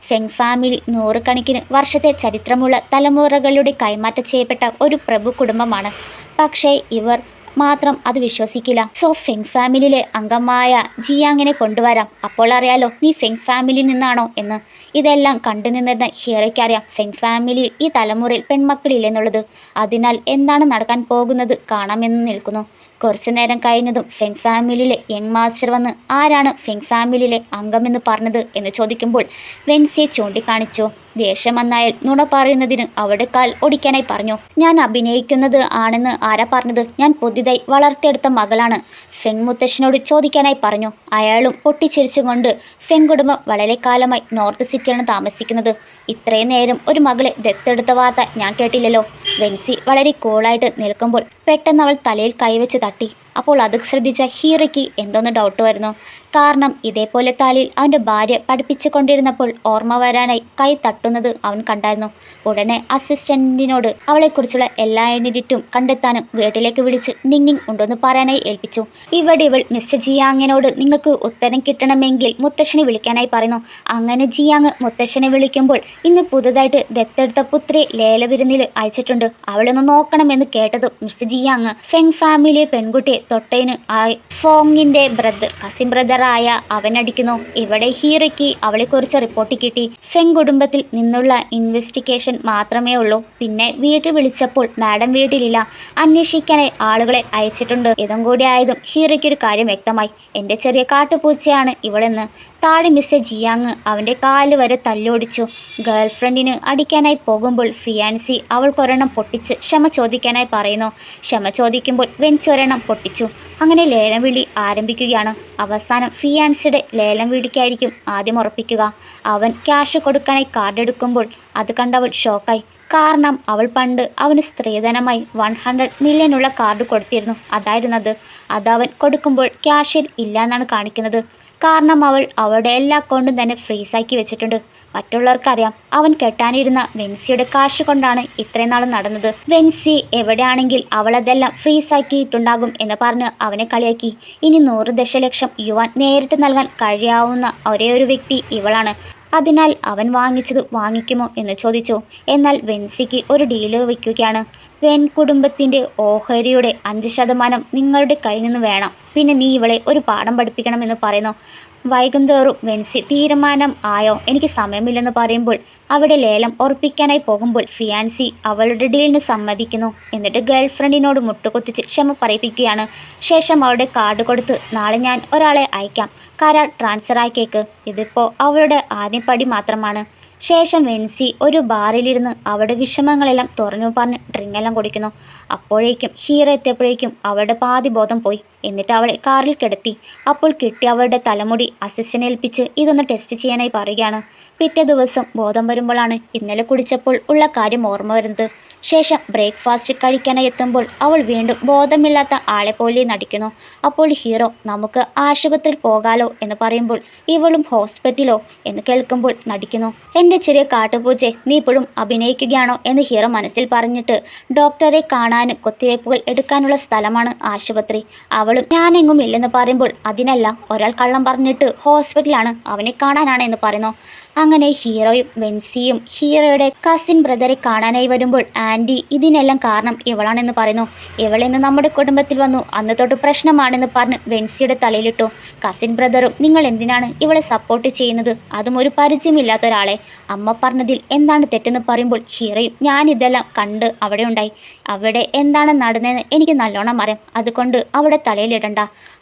S1: ഫെങ് ഫാമിലി നൂറുകണക്കിന് വർഷത്തെ ചരിത്രമുള്ള തലമുറകളുടെ കൈമാറ്റം ചെയ്യപ്പെട്ട ഒരു പ്രഭു കുടുംബമാണ്. പക്ഷേ ഇവർ മാത്രം അത് വിശ്വസിക്കില്ല. സോ ഫെങ് ഫാമിലിയിലെ അംഗമായ ജിയാങ്ങിനെ കൊണ്ടുവരാം, അപ്പോൾ അറിയാലോ നീ ഫെങ് ഫാമിലിയിൽ നിന്നാണോ എന്ന്. ഇതെല്ലാം കണ്ടു നിന്നിരുന്ന ഹീറോയ്ക്കറിയാം ഫെങ് ഫാമിലിയിൽ ഈ തലമുറയിൽ പെൺമക്കളില്ലെന്നുള്ളത്. അതിനാൽ എന്താണ് നടക്കാൻ പോകുന്നത് കാണാമെന്ന് നിൽക്കുന്നു. കുറച്ചു നേരം കഴിഞ്ഞതും ഫെങ് ഫാമിലിയിലെ യങ് മാസ്റ്റർ വന്ന് ആരാണ് ഫെങ് ഫാമിലിയിലെ അംഗമെന്ന് പറഞ്ഞത് എന്ന് ചോദിക്കുമ്പോൾ വെൻസിയെ ചൂണ്ടിക്കാണിച്ചു. ദേഷ്യം വന്നായാൽ നുണ പറയുന്നതിന് അവളുടെ കാൽ ഒടിക്കാനായി പറഞ്ഞു. ഞാൻ അഭിനയിക്കുന്നത് ആണെന്ന് ആരാ പറഞ്ഞത്? ഞാൻ പുതിയതായി വളർത്തിയെടുത്ത മകളാണ്. ഫെങ് മുത്തശ്ശനോട് ചോദിക്കാനായി പറഞ്ഞു. അയാളും പൊട്ടിച്ചിരിച്ചുകൊണ്ട് ഫെങ് കുടുംബം വളരെ കാലമായി നോർത്ത് സിറ്റിയാണ് താമസിക്കുന്നത്. ഇത്രയും നേരം ഒരു മകളെ ദത്തെടുത്ത വാർത്ത ഞാൻ കേട്ടില്ലല്ലോ. വെൻസി വളരെ കൂളായിട്ട് നിൽക്കുമ്പോൾ പെട്ടെന്ന് അവൾ തലയിൽ കൈവച്ച് തട്ടി. അപ്പോൾ അത് ശ്രദ്ധിച്ച ഹീറോയ്ക്ക് എന്തോന്ന് ഡൗട്ട് വരുന്നു. കാരണം ഇതേപോലെ തലയിൽ അവൻ്റെ ഭാര്യ പഠിപ്പിച്ചു കൊണ്ടിരുന്നപ്പോൾ ഓർമ്മ വരാനായി കൈ തട്ടുന്നത് അവൻ കണ്ടായിരുന്നു. ഉടനെ അസിസ്റ്റന്റിനോട് അവളെക്കുറിച്ചുള്ള എല്ലാ ഐഡന്റിറ്റും കണ്ടെത്താനും വീട്ടിലേക്ക് വിളിച്ച് നിങ്ങിങ് ഉണ്ടോന്ന് പറയാനായി ഏൽപ്പിച്ചു. ഇവിടെ ഇവൾ മിസ്റ്റർ ജിയാങ്ങിനോട് നിങ്ങൾക്ക് ഉത്തരം കിട്ടണമെങ്കിൽ മുത്തശ്ശനെ വിളിക്കാനായി പറയുന്നു. അങ്ങനെ ജിയാങ് മുത്തശ്ശനെ വിളിക്കുമ്പോൾ ഇന്ന് പുതുതായിട്ട് ദത്തെടുത്ത പുത്രി ലേലവിരുന്നിൽ അയച്ചിട്ടുണ്ട്, അവളൊന്ന് നോക്കണമെന്ന് കേട്ടതും മിസ്റ്റർ ജിയാങ് ഫെങ് ഫാമിലിയെ പെൺകുട്ടിയെ തൊട്ടതിന് ഫോങ്ങിന്റെ കസിൻ ബ്രദറായ അവനടിക്കുന്നു. ഇവിടെ ഹീറോയ്ക്ക് അവളെക്കുറിച്ച് റിപ്പോർട്ട് കിട്ടി. ഫെങ് കുടുംബത്തിൽ നിന്നുള്ള ഇൻവെസ്റ്റിഗേഷൻ മാത്രമേ ഉള്ളൂ. പിന്നെ വീട്ടിൽ വിളിച്ചപ്പോൾ മാഡം വീട്ടിലില്ല, അന്വേഷിക്കാനായി ആളുകളെ അയച്ചിട്ടുണ്ട്. ഇതും കൂടി ആയതും ഹീറോയ്ക്കൊരു കാര്യം വ്യക്തമായി. എൻ്റെ ചെറിയ കാട്ടുപൂച്ചയാണ് ഇവളെന്ന്. താഴെ മിസ്റ്റർ ജിയാങ് അവൻ്റെ കാല് വരെ തല്ലോടിച്ചു. ഗേൾഫ്രണ്ടിന് അടിക്കാനായി പോകുമ്പോൾ ഫിയാൻസി അവൾക്കൊരെണ്ണം പൊട്ടിച്ച് ക്ഷമ ചോദിക്കാനായി പറയുന്നു. ക്ഷമ ചോദിക്കുമ്പോൾ വെൻസി ഒരെണ്ണം പൊട്ടിച്ചു. അങ്ങനെ ലേലം വിളി ആരംഭിക്കുകയാണ്. അവസാനം ഫിയാൻസിയുടെ ലേലം വിളിക്കായിരിക്കും ആദ്യം ഉറപ്പിക്കുക. അവൻ ക്യാഷ് കൊടുക്കാനായി കാർഡ് എടുക്കുമ്പോൾ അത് കണ്ടവൾ ഷോക്കായി. കാരണം അവൾ പണ്ട് അവന് സ്ത്രീധനമായി 100 മില്യൺ കാർഡ് കൊടുത്തിരുന്നു. അതായിരുന്നത്. അതവൻ കൊടുക്കുമ്പോൾ ക്യാഷിൽ ഇല്ലയെന്നാണ് കാണിക്കുന്നത്. കാരണം അവൾ അവളുടെ എല്ലാ അക്കൗണ്ടും തന്നെ ഫ്രീസാക്കി വെച്ചിട്ടുണ്ട്. മറ്റുള്ളവർക്കറിയാം അവൻ കെട്ടാനിരുന്ന വെൻസിയുടെ കാശ് കൊണ്ടാണ് ഇത്രയും നാളും നടന്നത്. വെൻസി എവിടെയാണെങ്കിൽ അവളതെല്ലാം ഫ്രീസാക്കിയിട്ടുണ്ടാകും എന്ന് പറഞ്ഞ് അവനെ കളിയാക്കി. ഇനി 100 ദശലക്ഷം യുവാൻ നേരിട്ട് നൽകാൻ കഴിയാവുന്ന ഒരേ ഒരു വ്യക്തി ഇവളാണ്. അതിനാൽ അവൻ വാങ്ങിച്ചത് വാങ്ങിക്കുമോ എന്ന് ചോദിച്ചു. എന്നാൽ വെൻസിക്ക് ഒരു ഡീല് വയ്ക്കുകയാണ്. വെൻ കുടുംബത്തിൻ്റെ ഓഹരിയുടെ 5% നിങ്ങളുടെ കയ്യിൽ നിന്ന് വേണം. പിന്നെ നീ ഇവളെ ഒരു പാഠം പഠിപ്പിക്കണമെന്ന് പറയുന്നു. വൈകുന്നേരം വെൻസി തീരുമാനം ആയോ, എനിക്ക് സമയമില്ലെന്ന് പറയുമ്പോൾ അവിടെ ലേലം ഉറപ്പിക്കാനായി പോകുമ്പോൾ ഫിയാൻസി അവളുടെ ഡീലിന് സമ്മതിക്കുന്നു. എന്നിട്ട് ഗേൾഫ്രണ്ടിനോട് മുട്ടുകുത്തിച്ച് ക്ഷമ പറയിപ്പിക്കുകയാണ്. ശേഷം അവളുടെ കാർഡ് കൊടുത്ത് നാളെ ഞാൻ ഒരാളെ അയക്കാം, കരാർ ട്രാൻസ്ഫർ ആക്കിയേക്ക്. ഇതിപ്പോൾ അവളുടെ ആദ്യ പടി മാത്രമാണ്. ശേഷം വെൻസി ഒരു ബാറിലിരുന്ന് അവളുടെ വിഷമങ്ങളെല്ലാം തുറന്നു പറഞ്ഞ് ഡ്രിങ്കെല്ലാം കുടിക്കുന്നു. അപ്പോഴേക്കും ഹീറോ എത്തിയപ്പോഴേക്കും അവളുടെ പാതി ബോധം പോയി. എന്നിട്ട് അവളെ കാറിൽ കിടത്തി. അപ്പോൾ കിട്ടി അവളുടെ തലമുടി അസിസ്റ്റന്റ് ഏൽപ്പിച്ച് ഇതൊന്ന് ടെസ്റ്റ് ചെയ്യാനായി പറയുകയാണ്. പിറ്റേ ദിവസം ബോധം വരുമ്പോഴാണ് ഇന്നലെ കുടിച്ചപ്പോൾ ഉള്ള കാര്യം ഓർമ്മ വരുന്നത്. ശേഷം ബ്രേക്ക്ഫാസ്റ്റ് കഴിക്കാനായി എത്തുമ്പോൾ അവൾ വീണ്ടും ബോധമില്ലാത്ത ആളെ പോലെ നടിക്കുന്നു. അപ്പോൾ ഹീറോ നമുക്ക് ആശുപത്രിയിൽ പോകാലോ എന്ന് പറയുമ്പോൾ ഇവളും ഹോസ്പിറ്റലോ എന്ന് കേൾക്കുമ്പോൾ നടിക്കുന്നു. എൻ്റെ ചെറിയ കാട്ടുപൂച്ചെ, നീ ഇപ്പോഴും അഭിനയിക്കുകയാണോ എന്ന് ഹീറോ മനസ്സിൽ പറഞ്ഞിട്ട് ഡോക്ടറെ കാണാനും കുത്തിവയ്പ്പുകൾ എടുക്കാനുള്ള സ്ഥലമാണ് ആശുപത്രി. അവളും ഞാനെങ്ങും ഇല്ലെന്ന് പറയുമ്പോൾ അതിനല്ല, ഒരാൾ കള്ളം പറഞ്ഞിട്ട് ഹോസ്പിറ്റലാണ്, അവനെ കാണാനാണ് എന്ന് പറയുന്നു. അങ്ങനെ ഹീറോയും വെൻസിയും ഹീറോയുടെ കസിൻ ബ്രദറെ കാണാനായി വരുമ്പോൾ ആൻറ്റി ഇതിനെല്ലാം കാരണം ഇവളാണെന്ന് പറയുന്നു. ഇവളിന്ന് നമ്മുടെ കുടുംബത്തിൽ വന്നു, അന്ന് തൊട്ട് പ്രശ്നമാണെന്ന് പറഞ്ഞ് വെൻസിയുടെ തലയിലിട്ടു. കസിൻ ബ്രദറും നിങ്ങൾ എന്തിനാണ് ഇവളെ സപ്പോർട്ട് ചെയ്യുന്നത്, അതും ഒരു പരിചയമില്ലാത്ത ഒരാളെ, അമ്മ പറഞ്ഞതിൽ എന്താണ് തെറ്റെന്ന് പറയുമ്പോൾ ഹീറോയും ഞാനിതെല്ലാം കണ്ട് അവിടെ ഉണ്ടായി, അവിടെ എന്താണ് നടന്നതെന്ന് എനിക്ക് നല്ലോണം അറിയാം, അതുകൊണ്ട് അവിടെ തലയിലിടണ്ട.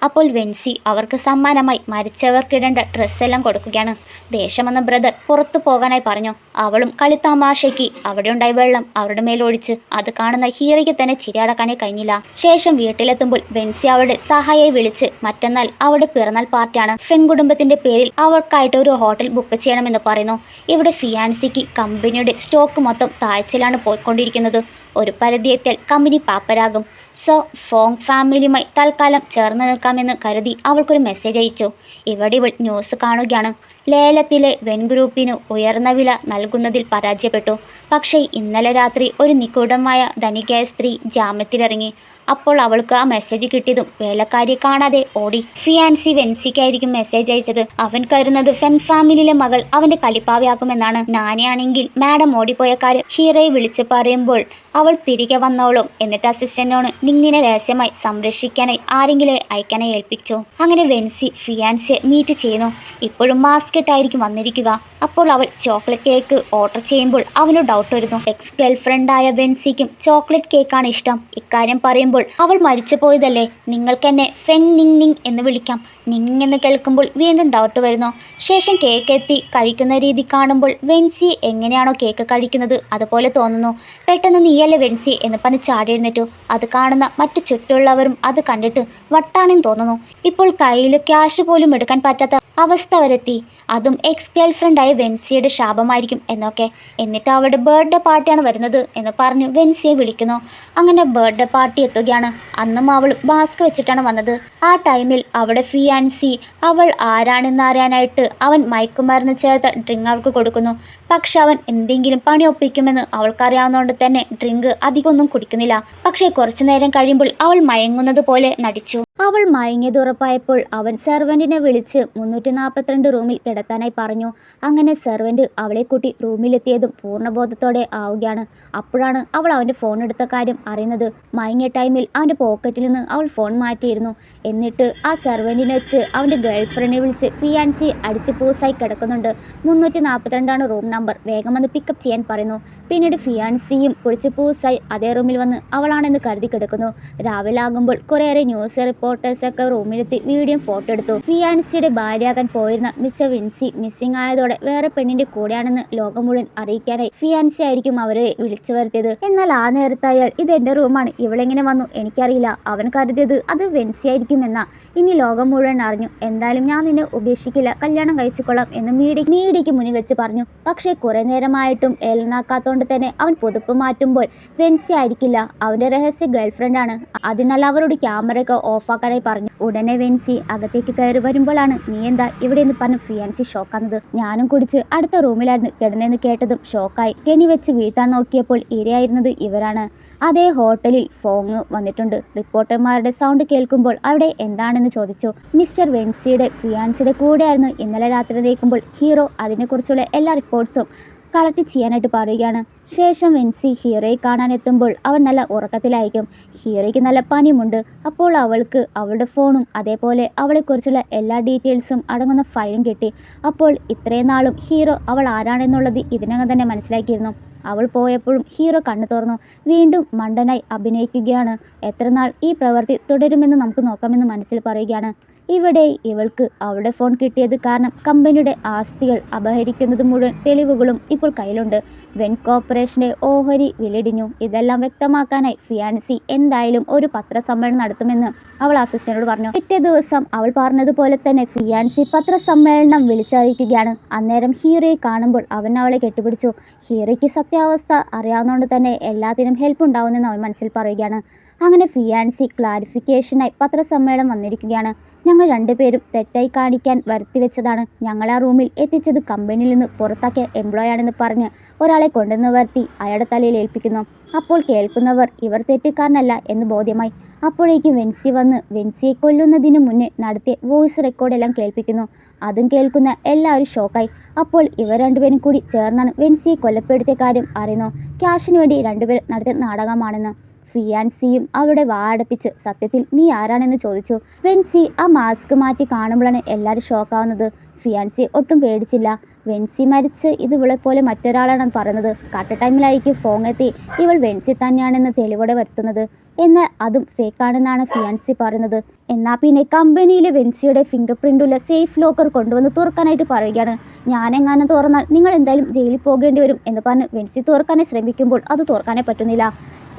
S1: അപ്പോൾ വെൻസി അവർക്ക് സമ്മാനമായി മരിച്ചവർക്കിടേണ്ട ഡ്രസ്സെല്ലാം കൊടുക്കുകയാണ്. ദേഷ്യം വന്ന ബ്രദർ പുറത്തു പോകാനായി പറഞ്ഞു. അവളും കളിത്താമാശയ്ക്ക് അവിടെ ഉണ്ടായ വെള്ളം അവരുടെ മേലൊഴിച്ച് അത് കാണുന്ന ഹീറോയ്ക്ക് തന്നെ ചിരിയടക്കാനേ കഴിഞ്ഞില്ല. ശേഷം വീട്ടിലെത്തുമ്പോൾ വെൻസി അവളുടെ സഹായിയെ വിളിച്ച് മറ്റന്നാൾ അവളുടെ പിറന്നാൾ പാർട്ടിയാണ്, ഫെൻ കുടുംബത്തിന്റെ പേരിൽ അവൾക്കായിട്ട് ഒരു ഹോട്ടൽ ബുക്ക് ചെയ്യണമെന്ന് പറയുന്നു. ഇവിടെ ഫിയാൻസിക്ക് കമ്പനിയുടെ സ്റ്റോക്ക് മൊത്തം താഴ്ചയിലാണ് പോയിക്കൊണ്ടിരിക്കുന്നത്. ഒരു പരിധിയെത്തിയാൽ കമ്പനി പാപ്പരാകും. സോ ഫോങ് ഫാമിലിയുമായി തൽക്കാലം ചേർന്ന് നിൽക്കാമെന്ന് കരുതി അവൾക്കൊരു മെസ്സേജ് അയച്ചു. ഇവിടെ ഇവൾ ന്യൂസ് കാണുകയാണ്. ലേലത്തിലെ വെൻ ഗ്രൂപ്പിന് ഉയർന്ന വില നൽകുന്നതിൽ പരാജയപ്പെട്ടു. പക്ഷേ ഇന്നലെ രാത്രി ഒരു നിഗൂഢമായ ധനികയായ സ്ത്രീ ജാമ്യത്തിലിറങ്ങി. അപ്പോൾ അവൾക്ക് ആ മെസ്സേജ് കിട്ടിയതും വേലക്കാരിയെ കാണാതെ ഓടി. ഫിയാൻസി വെൻസിക്കായിരിക്കും മെസ്സേജ് അയച്ചത്. അവൻ കരുതുന്നത് ഫെൻ ഫാമിലിയിലെ മകൾ അവൻ്റെ കളിപ്പാവയാക്കുമെന്നാണ്. നാനിയാണെങ്കിൽ മാഡം ഓടിപ്പോയ കാര്യം ഹീറോയെ വിളിച്ച് പറയുമ്പോൾ അവൾ തിരികെ വന്നോളും. എന്നിട്ട് അസിസ്റ്റന്റിനോട് നിങ്ങിനെ രഹസ്യമായി സംരക്ഷിക്കാനായി ആരെങ്കിലും അയക്കാനായി ഏൽപ്പിച്ചു. അങ്ങനെ വെൻസി ഫിയാൻസിയെ മീറ്റ് ചെയ്യുന്നു. ഇപ്പോഴും മാസ്ക് ഇട്ടായിരിക്കും വന്നിരിക്കുക. അപ്പോൾ അവൾ ചോക്ലേറ്റ് കേക്ക് ഓർഡർ ചെയ്യുമ്പോൾ അവന് ഡൗട്ട് വരുന്നു. എക്സ് ഗേൾഫ്രണ്ടായ വെൻസിക്കും ചോക്ലേറ്റ് കേക്കാണ് ഇഷ്ടം. ഇക്കാര്യം പറയുമ്പോൾ അവൾ മരിച്ചു പോയതല്ലേ, നിങ്ങൾക്കെന്നെ ഫെങ് നിങ് നിങ് എന്ന് വിളിക്കാം. നിങ് എന്ന് കേൾക്കുമ്പോൾ വീണ്ടും ഡൗട്ട് വരുന്നു. ശേഷം കേക്ക് എത്തി കഴിക്കുന്ന രീതി കാണുമ്പോൾ വെൻസി എങ്ങനെയാണോ കേക്ക് കഴിക്കുന്നത് അതുപോലെ തോന്നുന്നു. പെട്ടെന്ന് നീയല്ലേ വെൻസി എന്ന് പറഞ്ഞ് ചാടി എഴുന്നേറ്റു. അത് കാണുന്ന മറ്റു ചുറ്റുള്ളവരും അത് കണ്ടിട്ട് വട്ടാണെന്ന് തോന്നുന്നു. ഇപ്പോൾ കയ്യിൽ ക്യാഷ് പോലും എടുക്കാൻ പറ്റാത്ത അവസ്ഥ വരെത്തി. അതും എക്സ് ഗേൾഫ്രണ്ടായ വെൻസിയുടെ ശാപമായിരിക്കും എന്നൊക്കെ. എന്നിട്ട് അവളുടെ ബർത്ത്ഡേ പാർട്ടിയാണ് വരുന്നത് എന്ന് പറഞ്ഞ് വെൻസിയെ വിളിക്കുന്നു. അങ്ങനെ ബർത്ത്ഡേ പാർട്ടി എത്തുകയാണ്. അന്നും അവൾ മാസ്ക് വെച്ചിട്ടാണ് വന്നത്. ആ ടൈമിൽ അവിടെ ഫിയാൻസി അവൾ ആരാണെന്ന് അറിയാനായിട്ട് അവൻ മയക്കുമരുന്ന് ചേർത്ത ഡ്രിങ്ക് അവൾക്ക് കൊടുക്കുന്നു. പക്ഷെ അവൻ എന്തെങ്കിലും പണി ഒപ്പിക്കുമെന്ന് അവൾക്കറിയാവുന്നതുകൊണ്ട് തന്നെ ഡ്രിങ്ക് അധികമൊന്നും കുടിക്കുന്നില്ല. പക്ഷേ കുറച്ചു നേരം കഴിയുമ്പോൾ അവൾ മയങ്ങുന്നത് പോലെ നടിച്ചു. അവൾ മയങ്ങിയത് ഉറപ്പായപ്പോൾ അവൻ സെർവൻറ്റിനെ വിളിച്ച് 342 റൂമിൽ കിടത്താനായി പറഞ്ഞു. അങ്ങനെ സെർവൻറ്റ് അവളെ കൂട്ടി റൂമിലെത്തിയതും പൂർണ്ണബോധത്തോടെ ആവുകയാണ്. അപ്പോഴാണ് അവൾ അവൻ്റെ ഫോൺ എടുത്ത കാര്യം അറിയുന്നത്. മയങ്ങിയ ടൈമിൽ അവൻ്റെ പോക്കറ്റിൽ നിന്ന് അവൾ ഫോൺ മാറ്റിയിരുന്നു. എന്നിട്ട് ആ സെർവൻറ്റിനെ വെച്ച് അവൻ്റെ ഗേൾഫ്രണ്ടിനെ വിളിച്ച് ഫിയാൻസി അടിച്ച് പൂസായി കിടക്കുന്നുണ്ട്. 342 റൂം നമ്പർ, വേഗം വന്ന് പിക്കപ്പ് ചെയ്യാൻ പറയുന്നു. പിന്നീട് ഫിയാൻസിയും കുളിച്ച് പൂസായി അതേ റൂമിൽ വന്ന് അവളാണെന്ന് കരുതി കിടക്കുന്നു. രാവിലെ ആകുമ്പോൾ കുറേയേറെ ന്യൂസ് റിപ്പോർട്ട് റിപ്പോർട്ടേഴ്സൊക്കെ റൂമിലെത്തി വീഡിയോ ഫോട്ടോ എടുത്തു. ഫിയാൻസിയുടെ ഭാര്യയാകാൻ പോയിരുന്ന മിസ്റ്റർ വിൻസി മിസ്സിംഗ് ആയതോടെ വേറെ പെണ്ണിന്റെ കൂടെയാണെന്ന് ലോകം മുഴുവൻ അറിയിക്കാനായി ഫിയാൻസി ആയിരിക്കും അവരെ വിളിച്ചു വരുത്തിയത്. എന്നാൽ ആ നേരത്തെ അയാൾ ഇത് എന്റെ റൂമാണ്, ഇവളെങ്ങനെ വന്നു എനിക്കറിയില്ല, അവൻ കരുതിയത് അത് വെൻസി ആയിരിക്കും എന്നാ. ഇനി ലോകം മുഴുവൻ അറിഞ്ഞു. എന്തായാലും ഞാൻ നിന്നെ ഉപേക്ഷിക്കില്ല, കല്യാണം കഴിച്ചുകൊള്ളാം എന്ന് മീഡിയയ്ക്ക് മുന്നിൽ വെച്ച് പറഞ്ഞു. പക്ഷേ കുറെ നേരമായിട്ടും ഏലനാക്കാത്തോണ്ട് തന്നെ അവൻ പുതുപ്പ് മാറ്റുമ്പോൾ വെൻസി ആയിരിക്കില്ല, അവന്റെ രഹസ്യ ഗേൾഫ്രണ്ട് ആണ്. അതിനാൽ അവരോട് ക്യാമറയൊക്കെ ഓഫാക്കാനായി പറഞ്ഞു. ഉടനെ വെൻസി അകത്തേക്ക് കയറി വരുമ്പോഴാണ് നീ എന്താ ഇവിടെ എന്ന് പറഞ്ഞ് ഫിയാൻസി ഷോക്കാന്നത്. ഞാനും കുടിച്ച് അടുത്ത റൂമിലായിരുന്നു കിടന്നെന്ന് കേട്ടതും ഷോക്കായി. കെണി വെച്ച് വീഴ്ത്താൻ നോക്കിയപ്പോൾ ഇരയായിരുന്നത് ഇവരാണ്. അതേ ഹോട്ടലിൽ ഫോങ് വന്നിട്ടുണ്ട്. റിപ്പോർട്ടർമാരുടെ സൗണ്ട് കേൾക്കുമ്പോൾ അവിടെ എന്താണെന്ന് ചോദിച്ചു. മിസ്റ്റർ വെൻസിയുടെ ഫിയാൻസിയുടെ കൂടെയായിരുന്നു ഇന്നലെ രാത്രി നീക്കുമ്പോൾ ഹീറോ അതിനെക്കുറിച്ചുള്ള എല്ലാ റിപ്പോർട്ട്സും കളക്ട് ചെയ്യാനായിട്ട് പറയുകയാണ്. ശേഷം വെൻസി ഹീറോയെ കാണാനെത്തുമ്പോൾ അവൻ നല്ല ഉറക്കത്തിലായിരിക്കും. ഹീറോയ്ക്ക് നല്ല പനിയുമുണ്ട്. അപ്പോൾ അവൾക്ക് അവളുടെ ഫോണും അതേപോലെ അവളെക്കുറിച്ചുള്ള എല്ലാ ഡീറ്റെയിൽസും അടങ്ങുന്ന ഫയലും കിട്ടി. അപ്പോൾ ഇത്രയും നാളും ഹീറോ അവൾ ആരാണെന്നുള്ളത് ഇതിനകം തന്നെ മനസ്സിലാക്കിയിരുന്നു. അവൾ പോയപ്പോഴും ഹീറോ കണ്ണു തുറന്നു വീണ്ടും മണ്ടനായി അഭിനയിക്കുകയാണ്. എത്രനാൾ ഈ പ്രവൃത്തി തുടരുമെന്ന് നമുക്ക് നോക്കാമെന്ന് മനസ്സിൽ പറയുകയാണ്. ഇവിടെ ഇവൾക്ക് അവളുടെ ഫോൺ കിട്ടിയത് കാരണം കമ്പനിയുടെ ആസ്തികൾ അപഹരിക്കുന്നത് മുഴുവൻ തെളിവുകളും ഇപ്പോൾ കയ്യിലുണ്ട്. വെൻ കോർപ്പറേഷന്റെ ഓഹരി വിലയിടിഞ്ഞു. ഇതെല്ലാം വ്യക്തമാക്കാനായി ഫിയാൻസി എന്തായാലും ഒരു പത്രസമ്മേളനം നടത്തുമെന്ന് അവൾ അസിസ്റ്റന്റോട് പറഞ്ഞു. പിറ്റേ ദിവസം അവൾ പറഞ്ഞതുപോലെ തന്നെ ഫിയാൻസി പത്രസമ്മേളനം വിളിച്ചറിയിക്കുകയാണ്. അന്നേരം ഹീറോയെ കാണുമ്പോൾ അവൻ അവളെ കെട്ടിപ്പിടിച്ചു. ഹീറോയ്ക്ക് സത്യാവസ്ഥ അറിയാവുന്നതുകൊണ്ട് തന്നെ എല്ലാത്തിനും ഹെൽപ്പ് ഉണ്ടാവുമെന്ന് അവൻ മനസ്സിൽ പറയുകയാണ്. അങ്ങനെ ഫിയാൻസി ക്ലാരിഫിക്കേഷനായി പത്രസമ്മേളനം വന്നിരിക്കുകയാണ്. ഞങ്ങൾ രണ്ടുപേരും തെറ്റായി കാണിക്കാൻ വരുത്തിവെച്ചതാണ്. ഞങ്ങൾ ആ റൂമിൽ എത്തിച്ചത് കമ്പനിയിൽ നിന്ന് പുറത്താക്കിയ എംപ്ലോയി ആണെന്ന് പറഞ്ഞ് ഒരാളെ കൊണ്ടുവന്ന് വരുത്തി അയാളുടെ തലയിൽ ഏൽപ്പിക്കുന്നു. അപ്പോൾ കേൾക്കുന്നവർ ഇവർ തെറ്റുകാരനല്ല എന്ന് ബോധ്യമായി. അപ്പോഴേക്കും വെൻസി വന്ന് വെൻസിയെ കൊല്ലുന്നതിന് മുന്നേ നടത്തിയ വോയിസ് റെക്കോർഡെല്ലാം കേൾപ്പിക്കുന്നു. അതും കേൾക്കുന്ന എല്ലാവരും ഷോക്കായി. അപ്പോൾ ഇവർ രണ്ടുപേരും കൂടി ചേർന്നാണ് വെൻസിയെ കൊലപ്പെടുത്തിയ കാര്യം അറിയുന്നു. ക്യാഷിന് വേണ്ടി രണ്ടുപേരും നടത്തിയ നാടകമാണെന്ന്. ഫിയാൻസിയും അവരുടെ വാടപ്പിച്ച് സത്യത്തിൽ നീ ആരാണെന്ന് ചോദിച്ചു. വെൻസി ആ മാസ്ക് മാറ്റി കാണുമ്പോഴാണ് എല്ലാവരും ഷോക്കാവുന്നത്. ഫിയാൻസി ഒട്ടും പേടിച്ചില്ല. വെൻസി മരിച്ച് ഇത് ഇവളെപ്പോലെ മറ്റൊരാളാണെന്ന് പറയുന്നത്. കട്ട ടൈമിലായിരിക്കും ഫോങ് എത്തി ഇവൾ വെൻസി തന്നെയാണെന്ന് തെളിവോടെ വരുത്തുന്നത്. എന്നാൽ അതും ഫേക്കാണെന്നാണ് ഫിയാൻസി പറയുന്നത്. എന്നാൽ പിന്നെ കമ്പനിയിലെ വെൻസിയുടെ ഫിംഗർ പ്രിൻ്റുള്ള സേഫ് ലോക്കർ കൊണ്ടുവന്ന് തുറക്കാനായിട്ട് പറയുകയാണ്. ഞാനെങ്ങാനും തുറന്നാൽ നിങ്ങൾ എന്തായാലും ജയിലിൽ പോകേണ്ടി വരും എന്ന് പറഞ്ഞ് വെൻസി തുറക്കാനായി ശ്രമിക്കുമ്പോൾ അത് തുറക്കാനേ പറ്റുന്നില്ല.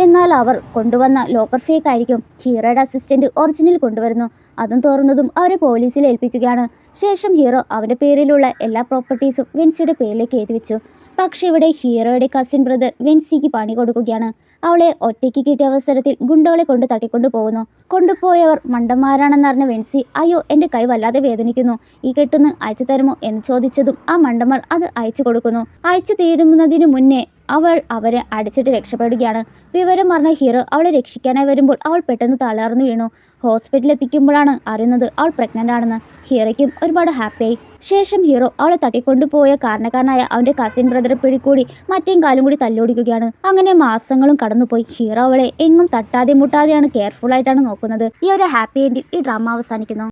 S1: എന്നാൽ അവർ കൊണ്ടുവന്ന ലോക്കർ ഫേക്ക് ആയിരിക്കും. ഹീറോയുടെ അസിസ്റ്റന്റ് ഒറിജിനൽ കൊണ്ടുവരുന്നു. അതും തുറന്നതും അവരെ പോലീസിൽ ഏൽപ്പിക്കുകയാണ്. ശേഷം ഹീറോ അവൻ്റെ പേരിലുള്ള എല്ലാ പ്രോപ്പർട്ടീസും വെൻസിയുടെ പേരിലേക്ക് എഴുതി വെച്ചു. പക്ഷെ ഇവിടെ ഹീറോയുടെ കസിൻ ബ്രദർ വെൻസിക്ക് പണി കൊടുക്കുകയാണ്. അവളെ ഒറ്റയ്ക്ക് കിട്ടിയ അവസരത്തിൽ ഗുണ്ടകളെ കൊണ്ട് തട്ടിക്കൊണ്ടു പോകുന്നു. കൊണ്ടുപോയവർ മണ്ടന്മാരാണെന്നറിഞ്ഞ വെൻസി അയ്യോ എൻ്റെ കൈ വല്ലാതെ വേദനിക്കുന്നു, ഈ കെട്ടൊന്ന് അയച്ചു തരുമോ എന്ന് ചോദിച്ചതും ആ മണ്ടന്മാർ അത് അയച്ചു കൊടുക്കുന്നു. അയച്ചു തീരുന്നതിന് മുന്നേ അവൾ അവരെ അടിച്ചിട്ട് രക്ഷപ്പെടുകയാണ്. വിവരം അറിഞ്ഞ ഹീറോ അവളെ രക്ഷിക്കാനായി വരുമ്പോൾ അവൾ പെട്ടെന്ന് തളർന്നു വീണു. ഹോസ്പിറ്റലിൽ എത്തിക്കുമ്പോഴാണ് അറിയുന്നത് അവൾ പ്രഗ്നൻ്റ് ആണെന്ന്. ഹീറോയ്ക്കും ഒരുപാട് ഹാപ്പിയായി. ശേഷം ഹീറോ അവളെ തട്ടിക്കൊണ്ടുപോയ കാരണക്കാരനായ അവൻ്റെ കസിൻ ബ്രദറെ പിടികൂടി മറ്റേയും കാലും കൂടി തല്ലോടിക്കുകയാണ്. അങ്ങനെ മാസങ്ങളും കടന്നുപോയി. ഹീറോ അവളെ എങ്ങും തട്ടാതെ മുട്ടാതെയാണ് കെയർഫുൾ ആയിട്ടാണ് നോക്കുന്നത്. ഈ ഒരു ഹാപ്പി എൻഡിൽ ഈ ഡ്രാമ അവസാനിക്കുന്നു.